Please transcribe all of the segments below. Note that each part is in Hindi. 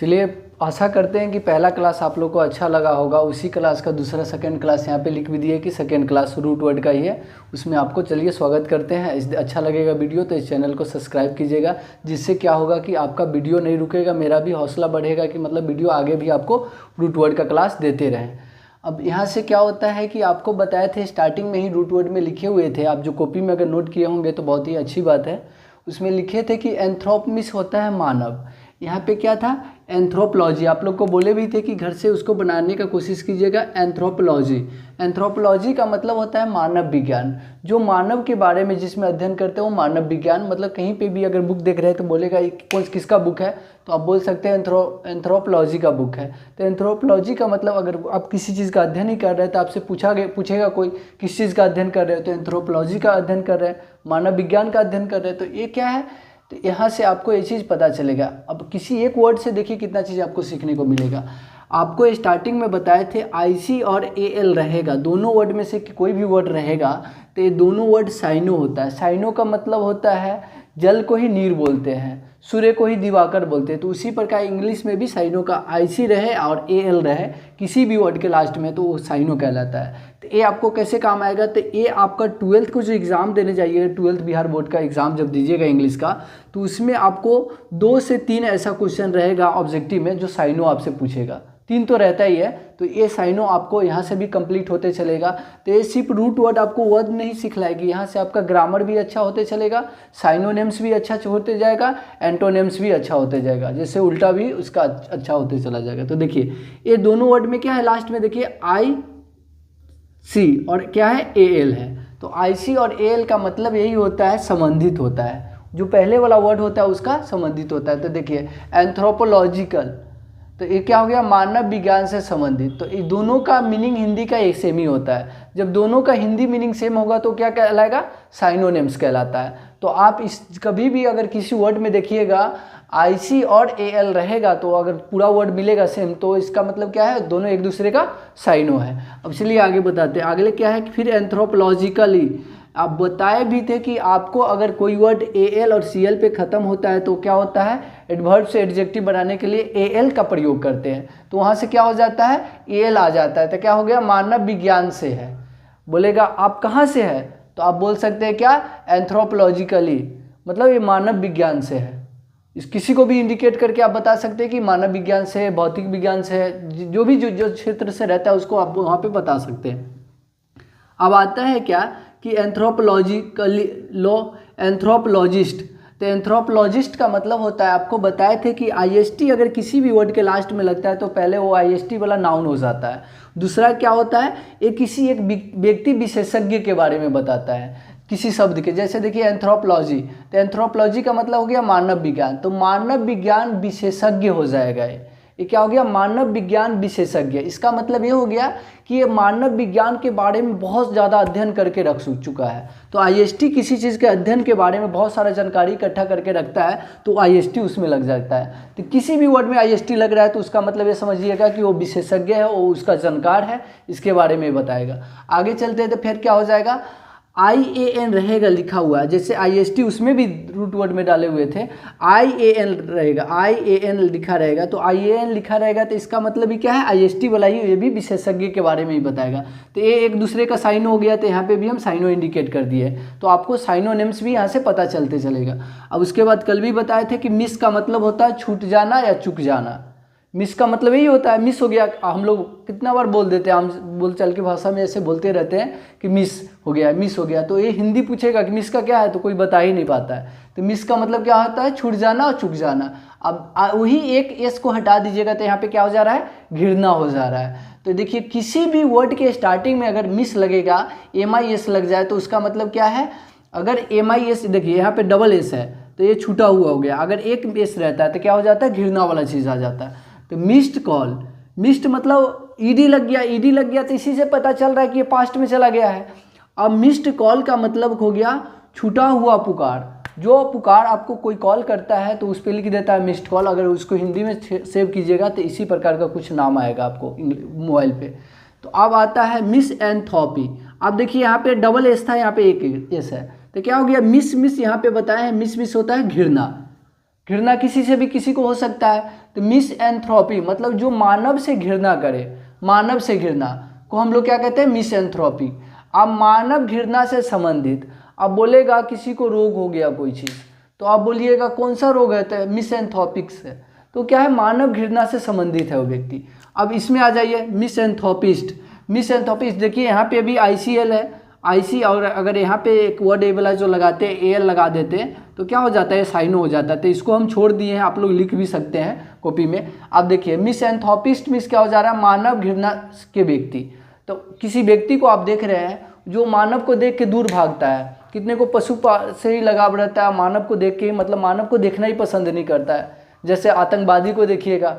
चलिए आशा करते हैं कि पहला क्लास आप लोग को अच्छा लगा होगा। उसी क्लास का दूसरा सेकंड क्लास यहाँ पे लिख भी दिए कि सेकंड क्लास रूट वर्ड का ही है, उसमें आपको चलिए स्वागत करते हैं। इस अच्छा लगेगा वीडियो तो इस चैनल को सब्सक्राइब कीजिएगा, जिससे क्या होगा कि आपका वीडियो नहीं रुकेगा, मेरा भी हौसला बढ़ेगा कि मतलब वीडियो आगे भी आपको रूट वर्ड का क्लास देते रहें। अब यहाँ से क्या होता है कि आपको बताए थे स्टार्टिंग में ही रूट वर्ड में लिखे हुए थे, आप जो कॉपी में अगर नोट किए होंगे तो बहुत ही अच्छी बात है। उसमें लिखे थे कि एंथ्रोपमिस होता है मानव। यहाँ पे क्या था, एंथ्रोपोलॉजी। आप लोग को बोले भी थे कि घर से उसको बनाने का कोशिश कीजिएगा, एंथ्रोपोलॉजी। एंथ्रोपोलॉजी का मतलब होता है मानव विज्ञान, जो मानव के बारे में जिसमें अध्ययन करते हैं वो मानव विज्ञान। मतलब कहीं पे भी अगर बुक देख रहे हैं तो बोलेगा कौन किसका बुक है, तो आप बोल सकते हैं एंथ्रोपोलॉजी का बुक है। तो एंथ्रोपोलॉजी का मतलब अगर आप किसी चीज़ का अध्ययन ही कर रहे हैं तो आपसे पूछेगा कोई किस चीज़ का अध्ययन कर रहे हो, तो एंथ्रोपोलॉजी का अध्ययन कर रहे हैं, मानव विज्ञान का अध्ययन कर रहे हैं। तो ये क्या है, तो यहाँ से आपको ये चीज़ पता चलेगा। अब किसी एक वर्ड से देखिए कितना चीज़ आपको सीखने को मिलेगा। आपको स्टार्टिंग में बताए थे आईसी और एएल रहेगा, दोनों वर्ड में से कोई भी वर्ड रहेगा तो ये दोनों वर्ड साइनो होता है। साइनो का मतलब होता है जल को ही नीर बोलते हैं, सूर्य को ही दिवाकर बोलते हैं। तो उसी प्रकार इंग्लिश में भी साइनो का आईसी रहे और एएल रहे किसी भी वर्ड के लास्ट में तो वो साइनो कहलाता है। तो ये आपको कैसे काम आएगा, तो ये आपका 12th को जो एग्ज़ाम देने जाइएगा, 12th बिहार बोर्ड का एग्ज़ाम जब दीजिएगा इंग्लिश का, तो उसमें आपको 2 से 3 ऐसा क्वेश्चन रहेगा ऑब्जेक्टिव में जो साइनो आपसे पूछेगा। 3 तो रहता ही है, तो ये साइनो आपको यहाँ से भी कंप्लीट होते चलेगा। तो ये सिर्फ रूट वर्ड आपको वर्ड नहीं सिखलाएगी, यहाँ से आपका ग्रामर भी अच्छा होते चलेगा, साइनोनिम्स भी अच्छा होते जाएगा, एंटोनिम्स भी अच्छा होते जाएगा, जैसे उल्टा भी उसका अच्छा होते चला जाएगा। तो देखिए ये दोनों वर्ड में क्या है, लास्ट में देखिए आई सी और क्या है एएल है। तो आई सी और एएल का मतलब यही होता है संबंधित होता है, जो पहले वाला वर्ड होता है उसका संबंधित होता है। तो देखिए एंथ्रोपोलॉजिकल, तो ये क्या हो गया, मानव विज्ञान से संबंधित। तो ये दोनों का मीनिंग हिंदी का एक सेम ही होता है। जब दोनों का हिंदी मीनिंग सेम होगा तो क्या कहलाएगा, साइनोनिम्स कहलाता है। तो आप इस कभी भी अगर किसी वर्ड में देखिएगा आईसी और एएल रहेगा तो अगर पूरा वर्ड मिलेगा सेम तो इसका मतलब क्या है, दोनों एक दूसरे का साइनो है। अब चलिए आगे बताते हैं, अगले क्या है कि फिर एंथ्रोपोलॉजिकली आप बताए भी थे कि आपको अगर कोई वर्ड एएल और सीएल पे ख़त्म होता है तो क्या होता है, एडवर्ब से एडजेक्टिव बनाने के लिए एएल का प्रयोग करते हैं। तो वहाँ से क्या हो जाता है, एएल आ जाता है। तो क्या हो गया, मानव विज्ञान से है। बोलेगा आप कहाँ से है, तो आप बोल सकते हैं क्या, एंथ्रोपोलॉजिकली, मतलब ये मानव विज्ञान से है। इस किसी को भी इंडिकेट करके आप बता सकते हैं कि मानव विज्ञान से है, भौतिक विज्ञान से है, जो भी जो क्षेत्र से रहता है उसको आप वहाँ पे बता सकते हैं। अब आता है क्या कि एंथ्रोपोलॉजिकली लो एंथ्रोपोलॉजिस्ट। तो एंथ्रोपोलॉजिस्ट का मतलब होता है, आपको बताए थे कि आईएसटी अगर किसी भी वर्ड के लास्ट में लगता है तो पहले वो आईएसटी वाला नाउन हो जाता है। दूसरा क्या होता है, ये किसी एक व्यक्ति विशेषज्ञ के बारे में बताता है किसी शब्द के। जैसे देखिए एंथ्रोपोलॉजी, तो एंथ्रोपोलॉजी का मतलब हो गया मानव विज्ञान, तो मानव विज्ञान विशेषज्ञ हो जाएगा। ये क्या हो गया, मानव विज्ञान विशेषज्ञ। इसका मतलब ये हो गया कि ये मानव विज्ञान के बारे में बहुत ज़्यादा अध्ययन करके रख चुका है। तो आईएसटी किसी चीज़ के अध्ययन के बारे में बहुत सारा जानकारी इकट्ठा करके रखता है तो आईएसटी उसमें लग जाता है। तो किसी भी वर्ड में आईएसटी लग रहा है तो उसका मतलब ये समझिएगा कि वो विशेषज्ञ है, वो उसका जानकार है, इसके बारे में बताएगा। आगे चलते हैं तो फिर क्या हो जाएगा, IAN रहेगा लिखा हुआ है, जैसे IST उसमें भी रूट वर्ड में डाले हुए थे, IAN रहेगा, IAN लिखा रहेगा। तो IAN लिखा रहेगा तो इसका मतलब ही क्या है, IST वाला ही, ये भी विशेषज्ञ के बारे में ही बताएगा। तो ये एक दूसरे का साइनो हो गया, तो यहाँ पे भी हम साइनो इंडिकेट कर दिए, तो आपको साइनोनिम्स भी यहाँ से पता चलते चलेगा। अब उसके बाद कल भी बताए थे कि मिस का मतलब होता है छूट जाना या चूक जाना। मिस का मतलब यही होता है, मिस हो गया। हम लोग कितना बार बोल देते हैं, हम बोलचाल की भाषा में ऐसे बोलते रहते हैं कि मिस हो गया, मिस हो गया। तो ये हिंदी पूछेगा कि मिस का क्या है तो कोई बता ही नहीं पाता है। तो मिस का मतलब क्या होता है, छूट जाना और चूक जाना। अब वही एक एस को हटा दीजिएगा तो यहाँ पे क्या हो जा रहा है, घृणा हो जा रहा है। तो देखिए किसी भी वर्ड के स्टार्टिंग में अगर मिस लगेगा, MIS लग जाए तो उसका मतलब क्या है, अगर MIS देखिए यहाँ पे डबल एस है तो ये छूटा हुआ हो गया, अगर एक एस रहता है तो क्या हो जाता है, घृणा वाला चीज़ आ जाता है। तो मिस्ड कॉल, मिस्ड मतलब ईडी लग गया तो इसी से पता चल रहा है कि ये पास्ट में चला गया है। अब मिस्ड कॉल का मतलब हो गया छूटा हुआ पुकार। जो पुकार आपको कोई कॉल करता है तो उस पर लिख देता है मिस्ड कॉल, अगर उसको हिंदी में सेव कीजिएगा तो इसी प्रकार का कुछ नाम आएगा आपको मोबाइल पे। तो अब आता है मिसएंथ्रोपी। अब देखिए यहाँ पे डबल एस था, यहाँ पे एक एस है, तो क्या हो गया, मिस यहाँ पे बताया है, मिस होता है घृणा। घृणा किसी से भी किसी को हो सकता है। तो मिसएंथ्रोपी मतलब जो मानव से घृणा करे, मानव से घृणा को हम लोग क्या कहते हैं, मिसएंथ्रोपी। अब मानव घृणा से संबंधित, अब बोलेगा किसी को रोग हो गया कोई चीज़, तो आप बोलिएगा कौन सा रोग है, तो मिसएंथ्रोपिक्स है। तो क्या है, मानव घृणा से संबंधित है वो व्यक्ति। अब इसमें आ जाइए मिसएंथ्रोपिस्ट। मिसएंथ्रोपिस्ट देखिए यहाँ पे अभी ICL है, IC, और अगर यहाँ पे एक वर्ड ए वाला जो लगाते हैं AL लगा देते हैं तो क्या हो जाता है, साइनो हो जाता है। तो इसको हम छोड़ दिए हैं, आप लोग लिख भी सकते हैं कॉपी में। आप देखिए मिसएंथ्रोपिस्ट मिस क्या हो जा रहा है, मानव घृणा के व्यक्ति। तो किसी व्यक्ति को आप देख रहे हैं जो मानव को देख के दूर भागता है, कितने को पशु से ही लगाव रहता है, मानव को देख के मतलब मानव को देखना ही पसंद नहीं करता है। जैसे आतंकवादी को देखिएगा,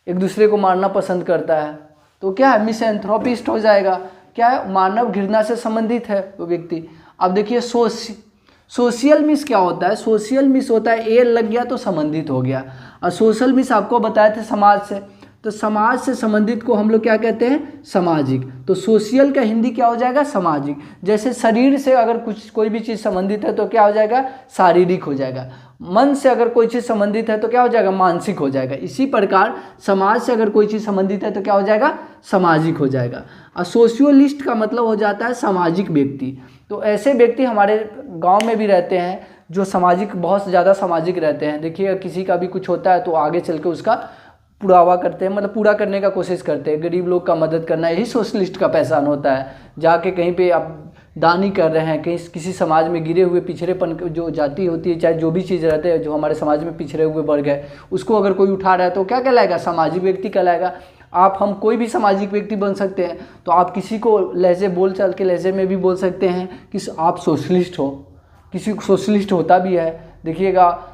एक दूसरे को मारना पसंद करता है, तो क्या है, मिसएंथ्रोपिस्ट हो जाएगा। क्या है, मानव घृणा से संबंधित है वो व्यक्ति। अब देखिए सोशल मिस क्या होता है, सोशल मिस होता है ए लग गया तो संबंधित हो गया, और सोशल मिस आपको बताए थे समाज से, तो समाज से संबंधित को हम लोग क्या कहते हैं, सामाजिक। तो सोशल का हिंदी क्या हो जाएगा, सामाजिक। जैसे शरीर से अगर कोई भी चीज़ संबंधित है तो क्या हो जाएगा, शारीरिक हो जाएगा। मन से अगर कोई चीज़ संबंधित है तो क्या हो जाएगा, मानसिक हो जाएगा। इसी प्रकार समाज से अगर कोई चीज़ संबंधित है तो क्या हो जाएगा, सामाजिक हो जाएगा। और सोशियोलिस्ट का मतलब हो जाता है सामाजिक व्यक्ति। तो ऐसे व्यक्ति हमारे गांव में भी रहते हैं जो सामाजिक, बहुत ज़्यादा सामाजिक रहते हैं। देखिए किसी का भी कुछ होता है तो आगे चल के उसका पुरावा करते हैं, मतलब पूरा करने का कोशिश करते हैं। गरीब लोग का मदद करना, यही सोशलिस्ट का पहचान होता है। जाके कहीं पे आप दानी कर रहे हैं, कहीं किसी समाज में गिरे हुए पिछड़ेपन जो जाति होती है, चाहे जो भी चीज़ रहते हैं जो हमारे समाज में पिछड़े हुए वर्ग है, उसको अगर कोई उठा रहा है तो क्या कहलाएगा, सामाजिक व्यक्ति कहलाएगा। आप हम कोई भी सामाजिक व्यक्ति बन सकते हैं। तो आप किसी को लहजे बोल चाल के लहजे में भी बोल सकते हैं कि आप सोशलिस्ट हो, किसी को सोशलिस्ट होता भी है। देखिएगा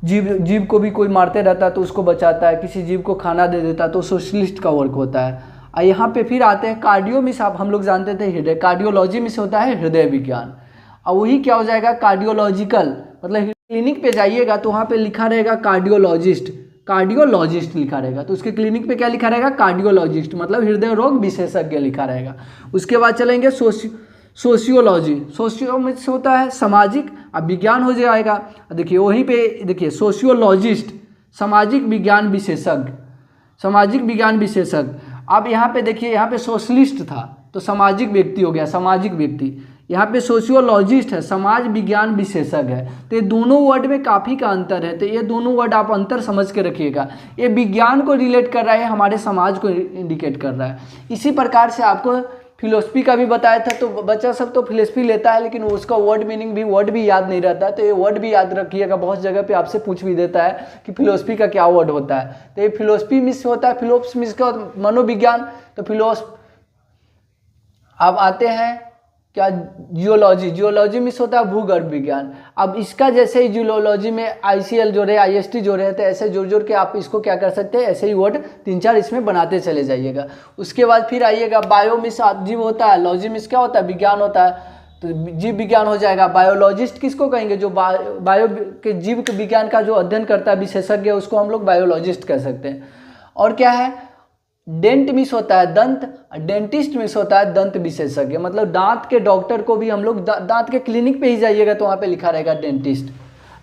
जीव को भी कोई मारते रहता है तो उसको बचाता है, किसी जीव को खाना दे देता है तो सोशलिस्ट का वर्क होता है। यहाँ पे फिर आते हैं कार्डियो मिस, आप हम लोग जानते थे हृदय, कार्डियोलॉजी मिस होता है हृदय विज्ञान। और वही क्या हो जाएगा, कार्डियोलॉजिकल, मतलब क्लिनिक पे जाइएगा तो वहाँ पे लिखा रहेगा कार्डियोलॉजिस्ट, कार्डियोलॉजिस्ट लिखा रहेगा। तो उसके क्लिनिक पे क्या लिखा रहेगा, कार्डियोलॉजिस्ट, मतलब हृदय रोग विशेषज्ञ लिखा रहेगा। उसके बाद चलेंगे सोशियोलॉजी, सोशियो में होता है सामाजिक, अब विज्ञान हो जाएगा। देखिए वहीं पे देखिए सोशियोलॉजिस्ट, सामाजिक विज्ञान विशेषज्ञ, सामाजिक विज्ञान विशेषज्ञ। अब यहाँ पे देखिए, यहाँ पे सोशलिस्ट था तो सामाजिक व्यक्ति हो गया, सामाजिक व्यक्ति। यहाँ पे सोशियोलॉजिस्ट है, समाज विज्ञान विशेषज्ञ है। तो ये दोनों वर्ड में काफ़ी का अंतर है। तो ये दोनों वर्ड आप अंतर समझ के रखिएगा। ये विज्ञान को रिलेट कर रहा है, हमारे समाज को इंडिकेट कर रहा है। इसी प्रकार से आपको फिलोसफी का भी बताया था। तो बच्चा सब तो फिलोसफी लेता है लेकिन उसका वर्ड मीनिंग भी, वर्ड भी याद नहीं रहता है। तो ये वर्ड भी याद रखिएगा, बहुत जगह पे आपसे पूछ भी देता है कि फिलोसफी का क्या वर्ड होता है। तो ये फिलोसफी मिस होता है, फिलोप्स मिस का मनोविज्ञान। तो अब आते हैं क्या, जियोलॉजी, जियोलॉजी मिस होता है भूगर्भ विज्ञान। अब इसका जैसे ही जियोलॉजी में ICL जोड़े, IST जोड़े तो ऐसे जोड़ जोड़ के आप इसको क्या कर सकते हैं, ऐसे ही वर्ड 3-4 इसमें बनाते चले जाइएगा। उसके बाद फिर आइएगा बायो मिस, जीव होता है, लॉजी मिस क्या होता है, विज्ञान होता है, तो जीव विज्ञान हो जाएगा। बायोलॉजिस्ट किसको कहेंगे, जो बायो के जीव के विज्ञान का जो अध्ययन करता है, विशेषज्ञ, उसको हम लोग बायोलॉजिस्ट कह सकते हैं। और क्या है, डेंट मिस होता है दंत, डेंटिस्ट मिस होता है दंत विशेषज्ञ, मतलब दांत के डॉक्टर को भी हम लोग दांत के क्लिनिक पे ही जाइएगा तो वहाँ पे लिखा रहेगा डेंटिस्ट।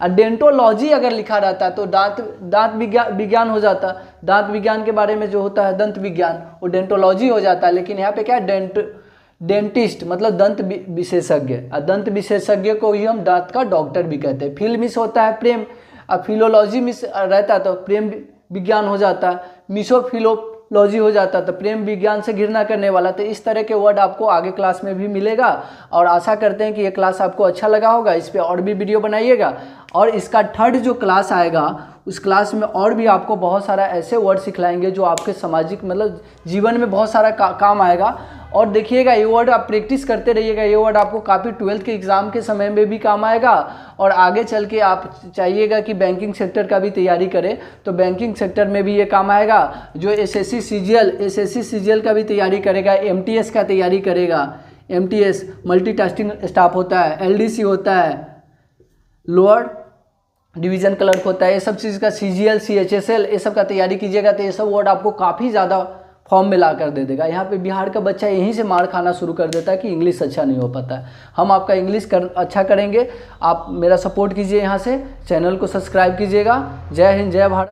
और डेंटोलॉजी अगर लिखा रहता है तो दांत विज्ञान हो जाता, दांत विज्ञान के बारे में जो होता है दंत विज्ञान, वो डेंटोलॉजी हो जाता है। लेकिन यहाँ पे क्या है, डेंटिस्ट मतलब दंत विशेषज्ञ, और दंत विशेषज्ञ को ही हम दांत का डॉक्टर भी कहते हैं। फिल मिस होता है प्रेम, और फिलोलॉजी मिस रहता तो प्रेम विज्ञान हो जाता, मिसोफिलोलॉजी हो जाता, तो प्रेम विज्ञान से घृणा करने वाला। तो इस तरह के वर्ड आपको आगे क्लास में भी मिलेगा। और आशा करते हैं कि ये क्लास आपको अच्छा लगा होगा। इस पर और भी वीडियो बनाइएगा, और इसका थर्ड जो क्लास आएगा उस क्लास में और भी आपको बहुत सारा ऐसे वर्ड सिखलाएंगे जो आपके सामाजिक मतलब जीवन में बहुत सारा काम आएगा। और देखिएगा ये वर्ड आप प्रैक्टिस करते रहिएगा, ये वर्ड आपको काफ़ी 12th के एग्ज़ाम के समय में भी काम आएगा। और आगे चल के आप चाहिएगा कि बैंकिंग सेक्टर का भी तैयारी करें तो बैंकिंग सेक्टर में भी ये काम आएगा। जो एसएससी सीजीएल का भी तैयारी करेगा, MTS का तैयारी करेगा, MTS मल्टीटास्किंग स्टाफ होता है, LDC होता है, लोअर डिवीज़न क्लर्क होता है, ये सब चीज़ का CGL CHSL ये सब का तैयारी कीजिएगा। तो ये सब वर्ड आपको काफ़ी ज़्यादा फॉर्म में ला कर दे देगा। यहाँ पे बिहार का बच्चा यहीं से मार खाना शुरू कर देता है कि इंग्लिश अच्छा नहीं हो पाता है। हम आपका इंग्लिश अच्छा करेंगे, आप मेरा सपोर्ट कीजिए, यहाँ से चैनल को सब्सक्राइब कीजिएगा। जय हिंद, जय भारत।